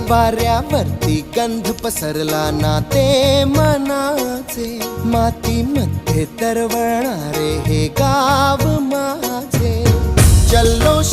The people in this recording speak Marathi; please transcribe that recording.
वाऱ्यावरती गंध पसरला ना ते मनाचे, मातीमध्ये तरवळणारे हे गाव माझे. जल्लोष